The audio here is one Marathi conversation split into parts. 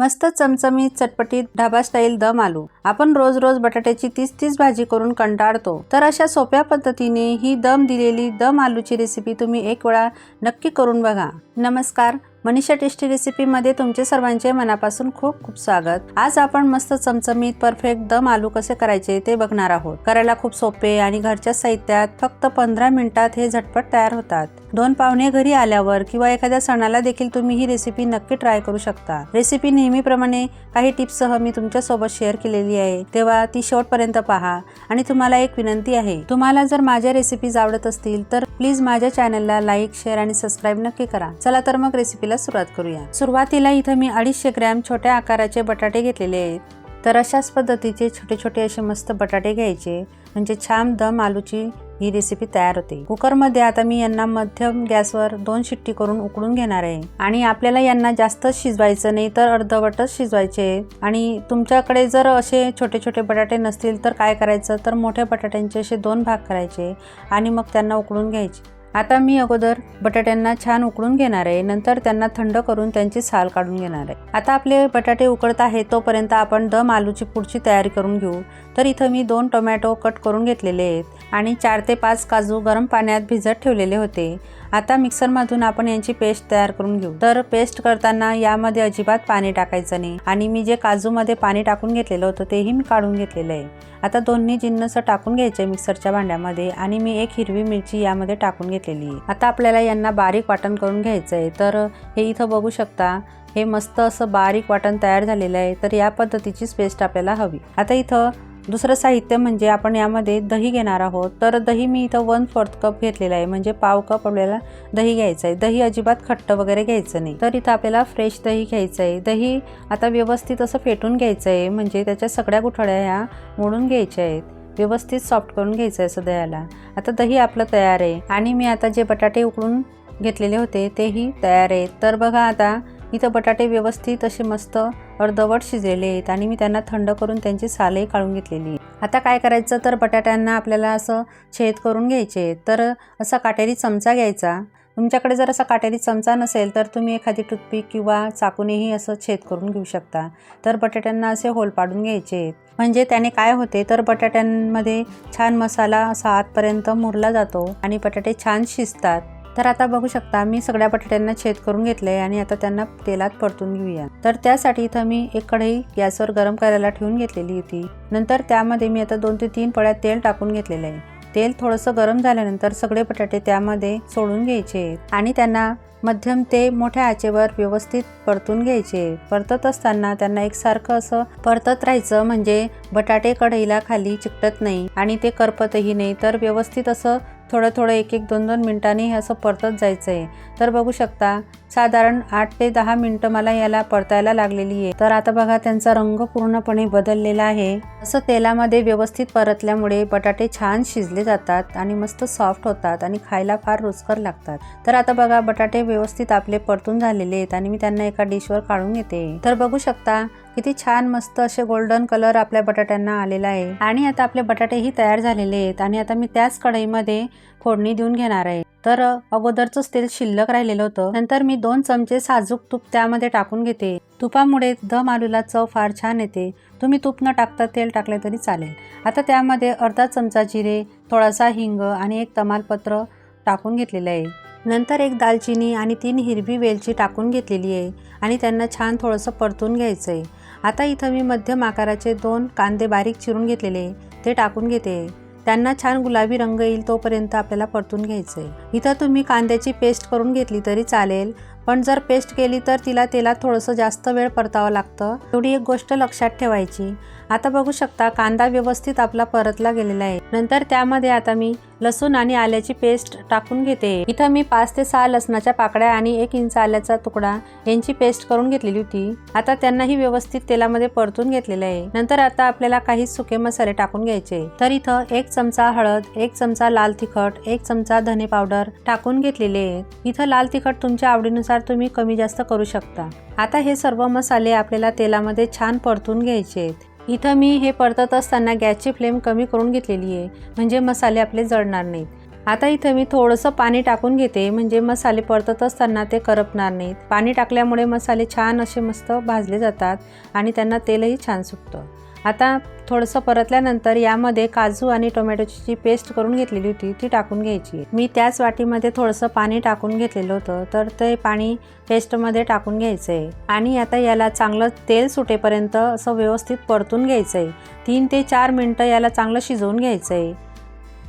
मस्त चमचमीत चटपटीत ढाबा स्टाईल दम आलू। आपण रोज रोज बटाट्याची तीच भाजी करून कंटाळतो, तर अशा सोप्या पद्धतीने ही दम दिलेली दम आलूची रेसिपी तुम्ही एक वेळा नक्की करून बघा। नमस्कार, मनीषा टेस्टी रेसिपी मध्ये तुमचे सर्वांचे मनापासून खूप खूप स्वागत। आज आपण मस्त चमचमीत परफेक्ट दम आलू कसे करायचे ते बघणार आहोत। करायला खूप सोपे आणि घरच्या साहित्यात फक्त 15 मिनिटात हे झटपट तयार होतात। दोन पाहुणे घरी आल्यावर किंवा एखाद्या सणाला देखील तुम्ही ही रेसिपी नक्की ट्राय करू शकता। रेसिपी नेहमीप्रमाणे काही टिप्स सह मी तुमच्या सोबत शेअर केलेली आहे, तेव्हा ती शेवटपर्यंत पहा। आणि तुम्हाला एक विनंती आहे, तुम्हाला जर माझ्या रेसिपीज आवडत असतील तर प्लीज माझ्या चॅनलला लाईक, शेअर आणि सबस्क्राईब नक्की करा। चला तर मग रेसिपीला सुरुवात करूया। सुरुवातीला इथे मी 250 ग्रॅम छोट्या आकाराचे बटाटे घेतलेले आहेत। तर अशाच पद्धतीचे छोटे छोटे असे मस्त बटाटे घ्यायचे, म्हणजे छान दम आलूची ही रेसिपी तयार होते। कुकर मध्ये आता मी यांना मध्यम गॅसवर 2 शिट्टी करून उकळून घेणार आहे। आणि आपल्याला यांना जास्त शिजवायचं नाही, तर अर्धवटच शिजवायचे। आणि तुमच्याकडे जर असे छोटे छोटे बटाटे नसतील तर काय करायचं, तर मोठ्या बटाट्यांचे असे 2 भाग करायचे आणि मग त्यांना उकळून घ्यायचे। आता मी अगोदर बटाट्यांना छान उकळून घेणार आहे, नंतर त्यांना थंड करून त्यांची साल काढून घेणार आहे। आता आपले बटाटे उकळत आहेत तोपर्यंत आपण दम आलूची पुढची तयारी करून घेऊ। तर इथं मी 2 टोमॅटो कट करून घेतलेले आहेत आणि 4 ते 5 काजू गरम पाण्यात भिजत ठेवलेले होते। आता मिक्सर मधून आपण यांची पेस्ट तयार करून घेऊ। तर पेस्ट करताना यामध्ये अजिबात पाणी टाकायचं नाही आणि मी जे काजू मध्ये पाणी टाकून घेतलेलं होतं तेही मी काढून घेतलेलं आहे। आता दोन्ही जिन्नस टाकून घ्यायचे मिक्सरच्या भांड्यामध्ये आणि मी एक हिरवी मिरची यामध्ये टाकून घेतलेली आहे। आता आपल्याला यांना बारीक वाटण करून घ्यायचं आहे। तर हे इथं बघू शकता, हे मस्त असं बारीक वाटण तयार झालेलं आहे। तर या पद्धतीचीच पेस्ट आपल्याला हवी। आता इथं दुसरं साहित्य म्हणजे आपण यामध्ये दही घेणार आहोत। तर दही मी इथं 1/4 कप घेतलेला आहे, म्हणजे पाव कप आपल्याला दही घ्यायचं आहे। दही अजिबात खट्ट वगैरे घ्यायचं नाही। तर इथं आपल्याला फ्रेश दही घ्यायचं आहे। दही आता व्यवस्थित असं फेटून घ्यायचं आहे, म्हणजे त्याच्या सगळ्या गुठळ्या ह्या मोडून घ्यायच्या आहेत। व्यवस्थित सॉफ्ट करून घ्यायचं आहे असं दह्याला। आता दही आपलं तयार आहे आणि मी आता जे बटाटे उकळून घेतलेले होते तेही तयार आहेत। तर बघा, आता इथं बटाटे व्यवस्थित असे मस्त अर्धवट शिजलेले आहेत आणि मी त्यांना थंड करून त्यांची सालही काढून घेतलेली आहे। आता काय करायचं, तर बटाट्यांना आपल्याला असं छेद करून घ्यायचे। तर असा काटेरी चमचा घ्यायचा। तुमच्याकडे जर असा काटेरी चमचा नसेल तर तुम्ही एखादी टूथपिक किंवा चाकूनेही असं छेद करून घेऊ शकता। तर बटाट्यांना असे होल पाडून घ्यायचे, म्हणजे त्याने काय होते, तर बटाट्यांमध्ये छान मसाला असा आतपर्यंत मुरला जातो आणि बटाटे छान शिजतात। तर आता बघू शकता, मी सगळ्या बटाट्यांना छेद करून घेतलंय आणि आता त्यांना तेलात परतून घेऊया। तर त्यासाठी इथं मी एक कढई गॅसवर गरम करायला ठेवून घेतलेली होती। नंतर त्यामध्ये मी आता 2 ते 3 पळ्या तेल टाकून घेतलेलं आहे। तेल थोडंसं गरम झाल्यानंतर सगळे बटाटे त्यामध्ये सोडून घ्यायचे आणि त्यांना मध्यम ते मोठ्या आचेवर व्यवस्थित परतून घ्यायचे। परतत असताना त्यांना एकसारखं असं परतत राहायचं, म्हणजे बटाटे कढईला खाली चिकटत नाही आणि ते करपतही नाही। तर व्यवस्थित असं थोडं थोडं 1-1, 2-2 मिनिटांनी हे असं परतत जायचं आहे। तर बघू शकता, साधारण 8 ते 10 मिनिटं मला याला परतायला लागलेली आहे। तर आता बघा, त्यांचा रंग पूर्णपणे बदललेला आहे। असं तेलामध्ये व्यवस्थित परतल्यामुळे बटाटे छान शिजले जातात आणि मस्त सॉफ्ट होतात आणि खायला फार रुचकर लागतात। तर आता बघा, बटाटे व्यवस्थित आपले परतून झालेले आहेत आणि मी त्यांना एका डिशवर काढून घेते। तर बघू शकता, किती छान मस्त असे गोल्डन कलर आपल्या बटाट्यांना आलेला आहे आणि आता आपले बटाटेही तयार झालेले आहेत। आणि आता मी त्याच कढईमध्ये फोडणी देऊन घेणार आहे। तर अगोदरच तेल शिल्लक राहिलेलं होतं, नंतर मी 2 चमचे साजूक तूप त्यामध्ये टाकून घेते। तुपामुळे दम आलूला चव फार छान येते। तुम्ही तूप न टाकता तेल टाकले तरी चालेल। आता त्यामध्ये अर्धा चमचा जिरे, थोडासा हिंग आणि 1 तमालपत्र टाकून घेतलेलं आहे। नंतर 1 दालचिनी आणि 3 हिरवी वेलची टाकून घेतलेली आहे आणि त्यांना छान थोडंसं परतून घ्यायचं आहे। आता इथं मी मध्यम आकाराचे 2 कांदे बारीक चिरून घेतलेले ते टाकून घेते। त्यांना छान गुलाबी रंग येईल तोपर्यंत आपल्याला परतून घ्यायचं आहे। इथं तुम्ही कांद्याची पेस्ट करून घेतली तरी चालेल, पण जर पेस्ट केली तर तिला तेलात थोडंसं जास्त वेळ परतावं लागतं। एवढी एक गोष्ट लक्षात ठेवायची। आता बघू शकता, कांदा व्यवस्थित आपला परतला गेलेला आहे। नंतर त्यामध्ये आता मी लसूण आणि आल्याची पेस्ट टाकून घेते। इथं मी 5 ते 6 लसणाच्या पाकळ्या आणि 1 इंच आल्याचा तुकडा यांची पेस्ट करून घेतलेली होती। आता त्यांनाही व्यवस्थित तेलामध्ये परतून घेतलेलं आहे। नंतर आता आपल्याला काही सुके मसाले टाकून घ्यायचे। तर इथं 1 चमचा हळद, 1 चमचा लाल तिखट, 1 चमचा धने पावडर टाकून घेतलेले आहेत। इथं लाल तिखट तुमच्या आवडीनुसार तुम्ही कमी जास्त करू शकता। आता हे सर्व मसाले आपल्याला तेलामध्ये छान परतून घ्यायचे आहेत। इथं मी हे परतत असताना गॅसची फ्लेम कमी करून घेतलेली आहे, म्हणजे मसाले आपले जळणार नाहीत। आता इथं मी थोडंसं पाणी टाकून घेते, म्हणजे मसाले परतत असताना ते करपणार नाहीत. पाणी टाकल्यामुळे मसाले छान असे मस्त भाजले जातात आणि त्यांना तेलही छान सुटतं. आता थोडंसं परतल्यानंतर यामध्ये काजू आणि टोमॅटोची जी पेस्ट करून घेतलेली होती ती टाकून घ्यायची. मी त्याच वाटीमध्ये थोडंसं पाणी टाकून घेतलेलं होतं, तर ते पाणी पेस्टमध्ये टाकून घ्यायचं आहे आणि आता याला चांगलं तेल सुटेपर्यंत असं व्यवस्थित परतून घ्यायचं आहे. 3 ते 4 मिनटं याला चांगलं शिजवून घ्यायचं आहे.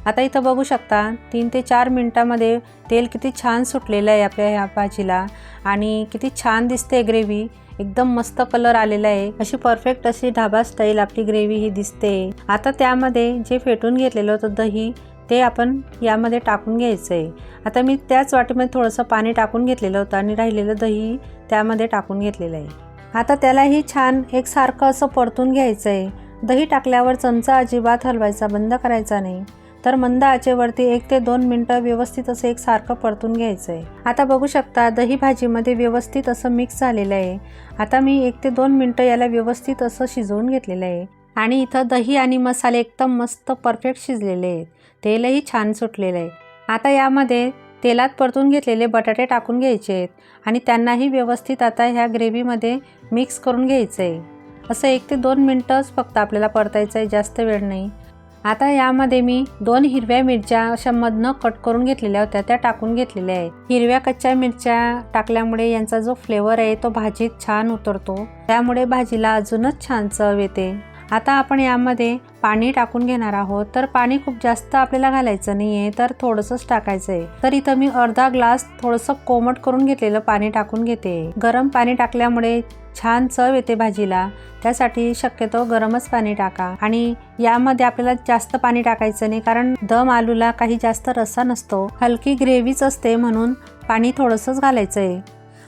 आता इथं बघू शकता 3 ते 4 मिनटामध्ये तेल किती छान सुटलेलं आहे आपल्या ह्या भाजीला आणि किती छान दिसते ग्रेव्ही. एकदम मस्त कलर आलेला आहे. अशी परफेक्ट अशी ढाबा स्टाईल आपली ग्रेव्ही ही दिसते. आता त्यामध्ये जे फेटून घेतलेलं होतं दही ते आपण यामध्ये टाकून घ्यायचं आहे. आता मी त्याच वाटीमध्ये थोडंसं पाणी टाकून घेतलेलं होतं आणि राहिलेलं दही त्यामध्ये टाकून घेतलेलं आहे. आता त्यालाही छान एकसारखं असं परतून घ्यायचं आहे. दही टाकल्यावर चमचा अजिबात हलवायचा बंद करायचा नाही, तर मंद आचेवरती 1 ते 2 मिनटं व्यवस्थित असं एकसारखं परतून घ्यायचं आहे. आता बघू शकता दही भाजीमध्ये व्यवस्थित असं मिक्स झालेलं आहे. आता मी 1 ते 2 मिनटं याला व्यवस्थित असं शिजवून घेतलेलं आहे आणि इथं दही आणि मसाले एकदम मस्त परफेक्ट शिजलेले आहेत. तेलही छान सुटलेलं आहे. आता यामध्ये तेलात परतून घेतलेले बटाटे टाकून घ्यायचे आहेत आणि त्यांनाही व्यवस्थित आता ह्या ग्रेव्हीमध्ये मिक्स करून घ्यायचं आहे. असं 1 ते 2 मिनटंच फक्त आपल्याला परतायचं आहे, जास्त वेळ नाही. आता यामध्ये मी 2 हिरव्या मिरच्या अशा मधनं कट करून घेतलेल्या होत्या त्या टाकून घेतलेल्या आहेत. हिरव्या कच्च्या मिरच्या टाकल्यामुळे यांचा जो फ्लेवर आहे तो भाजीत छान उतरतो, त्यामुळे भाजीला अजूनच छान चव येते. आता आपण यामध्ये पाणी टाकून घेणार आहोत, तर पाणी खूप जास्त आपल्याला घालायचं नाही आहे, तर थोडंसंच टाकायचं आहे. तर इथं मी अर्धा ग्लास थोडंसं कोमट करून घेतलेलं पाणी टाकून घेते. गरम पाणी टाकल्यामुळे छान चव येते भाजीला, त्यासाठी शक्यतो गरमच पाणी टाका. आणि यामध्ये आपल्याला जास्त पाणी टाकायचं नाही, कारण दम आलूला काही जास्त रस्सा नसतो, हलकी ग्रेव्हीच असते, म्हणून पाणी थोडंसंच घालायचं आहे.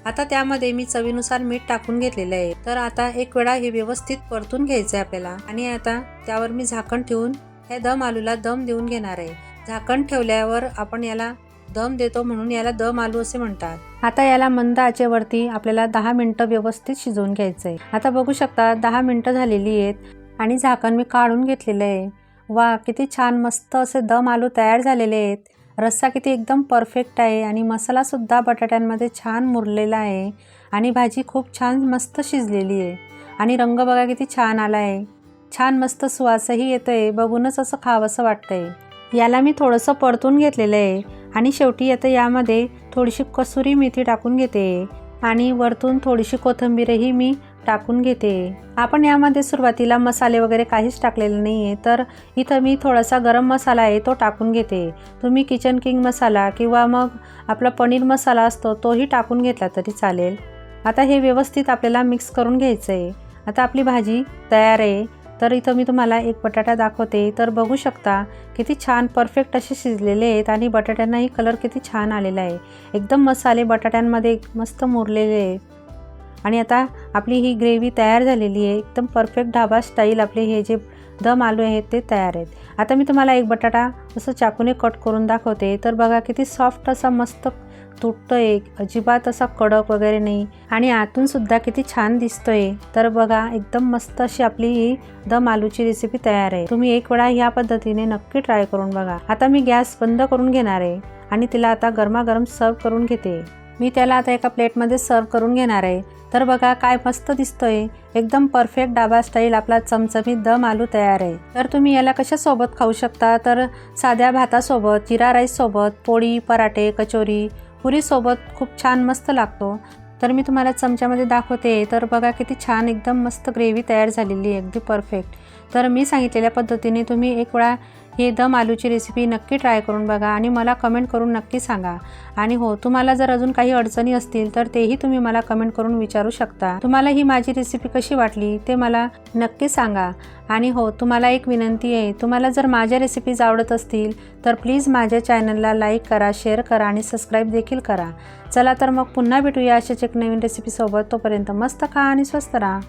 आता त्यामध्ये मी चवीनुसार मीठ टाकून घेतलेलं आहे. तर आता एक वेळा हे व्यवस्थित परतून घ्यायचं आहे आपल्याला आणि आता त्यावर मी झाकण ठेवून या दम आलूला दम देऊन घेणार आहे. झाकण ठेवल्यावर आपण याला दम देतो, म्हणून याला दम आलू असे म्हणतात. आता याला मंद आचेवरती आपल्याला 10 मिनटं व्यवस्थित शिजवून घ्यायचं आहे. आता बघू शकता 10 मिनटं झालेली आहेत आणि झाकण मी काढून घेतलेलं आहे. वा, किती छान मस्त असे दम आलू तयार झालेले आहेत. रस्सा किती एकदम परफेक्ट आहे आणि मसालासुद्धा बटाट्यांमध्ये छान मुरलेला आहे आणि भाजी खूप छान मस्त शिजलेली आहे आणि रंग बघा किती छान आला आहे. छान मस्त सुवासही येतो आहे, बघूनच असं खावंसं वाटतं आहे. याला मी थोडंसं परतून घेतलेलं आहे आणि शेवटी आता यामध्ये थोडीशी कसुरी मेथी टाकून घेते आणि वरतून थोडीशी कोथिंबीरही मी टाकून घेते. आपण यामध्ये सुरुवातीला मसाले वगैरे काहीच टाकलेले नाही आहे, तर इथं मी थोडासा गरम मसाला आहे तो टाकून घेते. तुम्ही किचन किंग मसाला किंवा मग आपला पनीर मसाला असतो तोही टाकून घेतला तरी चालेल. आता हे व्यवस्थित आपल्याला मिक्स करून घ्यायचं आहे. आता आपली भाजी तयार आहे. तर इथं मी तुम्हाला एक बटाटा दाखवते. तर बघू शकता किती छान परफेक्ट असे शिजलेले आहेत आणि बटाट्यांनाही कलर किती छान आलेला आहे. एकदम मसाले बटाट्यांमध्ये मस्त मुरलेले आहेत आणि आता आपली ही ग्रेव्ही तयार झालेली आहे. एकदम परफेक्ट ढाबा स्टाईल आपले हे जे दम आलू आहेत ते तयार आहेत. आता मी तुम्हाला एक बटाटा असं चाकूने कट करून दाखवते. तर बघा किती सॉफ्ट असा मस्त तुटतोय, अजिबात असा कडक वगैरे नाही आणि आतून सुद्धा किती छान दिसतोय. तर बघा एकदम मस्त अशी आपली ही दम आलूची रेसिपी तयार आहे. तुम्ही एक वेळा ह्या पद्धतीने नक्की ट्राय करून बघा. आता मी गॅस बंद करून घेणार आहे आणि तिला आता गरमागरम सर्व करून घेते. मी त्याला आता एका प्लेटमध्ये सर्व करून घेणार आहे. तर बघा काय मस्त दिसतोय, एकदम परफेक्ट डाबा स्टाईल आपला चमचमीत दम आलू तयार आहे. तर तुम्ही याला कशासोबत खाऊ शकता, तर साध्या भातासोबत, जिरा राईससोबत, पोळी, पराठे, कचोरी, पुरीसोबत खूप छान मस्त लागतो. तर मी तुम्हाला चमच्यामध्ये दाखवते. तर बघा किती छान एकदम मस्त ग्रेव्ही तयार झालेली आहे, अगदी परफेक्ट. तर मी सांगितलेल्या पद्धतीने तुम्ही एक वेळा हे दम आलूची रेसिपी नक्की ट्राय करून बघा आणि मला कमेंट करून नक्की सांगा. आणि हो, तुम्हाला जर अजून काही अडचणी असतील तर तेही तुम्ही मला कमेंट करून विचारू शकता. तुम्हाला ही माझी रेसिपी कशी वाटली ते मला नक्की सांगा. आणि हो, तुम्हाला एक विनंती आहे, तुम्हाला जर माझ्या रेसिपीज आवडत असतील तर प्लीज माझ्या चॅनलला लाईक करा, शेअर करा आणि सबस्क्राईब देखील करा. चला तर मग पुन्हा भेटूया अशाच एक नवीन रेसिपीसोबत. तोपर्यंत मस्त खा आणि स्वस्त राहा.